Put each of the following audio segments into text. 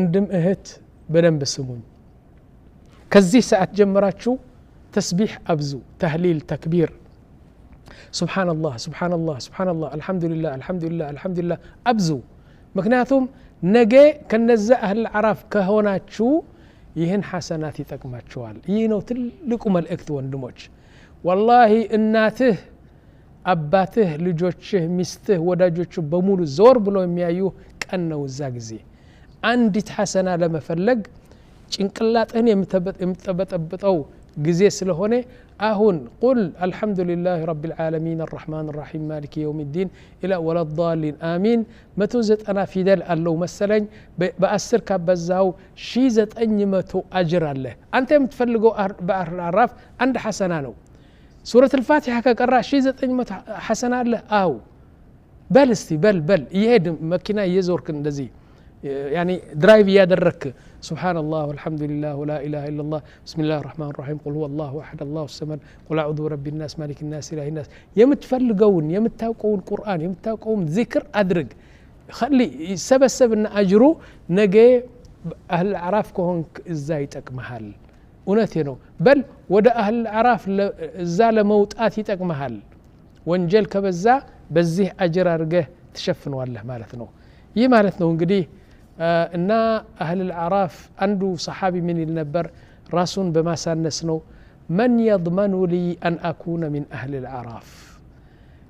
عندم اهت بدن بسمون كزي ساعات جمراتشو تسبيح أبزو تهليل تكبير سبحان الله سبحان الله سبحان الله الحمد لله الحمد لله الحمد لله أبزو مكنياتهم نجي كنزا أهل العراف كهوناتشو يهن حسناتي تقماتشوال ينو تلقوا ملئكت وندموش والله إناته أباته لجوشه مسته وداجوشه بمولو زور بلو يميايو كأنه الزاقزي عندي حسنة لما فلق ጭንቅላትህን የምትጠበጠብጠው ጊዜ ስለሆነ አሁን قل الحمد لله رب العالمين الرحمن الرحيم مالك يوم الدين الى ولا الضالين امين 190 ፊደል አለው መሰለኝ በ10 ካበዛው 1900 አጅር አለ አንተ የምትፈልገው በአራፍ አንድ ሐሰና ነው ሱረት الفاتحه ከቀራ 1900 ሐሰና አለ አው በል እስቲ በል ይሄድ መኪና እየዞርክ እንደዚህ يعني درايف يادرك سبحان الله والحمد لله ولا إله إلا الله بسم الله الرحمن الرحيم قل هو الله أحد الله الصمد قل أعوذ برب الناس مالك الناس إله الناس يمتفلقون يمتاوقون قرآن يمتاوقون ذكر أدرج خلي سبب إن أجرو نجي أهل العراف كهون إزايتك محل ونتينو بل ودا أهل العراف زال موتاتيتك محل وانجل كبزا بزيه أجر أرجه تشفن والله مالتنو يمالتنو انقديه እና أهل العراف عنده صحابي من النبر راسون بما سانسنو من يضمن لي أن أكون من أهل العراف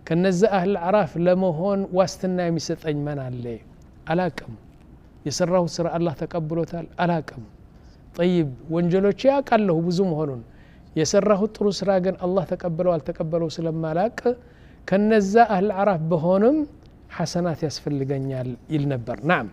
كنزا أهل العراف لمهون واستنا يمسطኝ من عليه አላቅም የሰራው ስራ አላህ ተቀብሎታል አላቅም طيب ወንጀሎች ያቃለሁ ብዙ መሆኑን የሰራው ጥሩ ስራ ግን አላህ ተቀበለው አልተቀበለው ስለማላቅ ከነዛ أهل العراف በሆንም ሐሰናት ያስፈልገኛል ይል ነበር نعم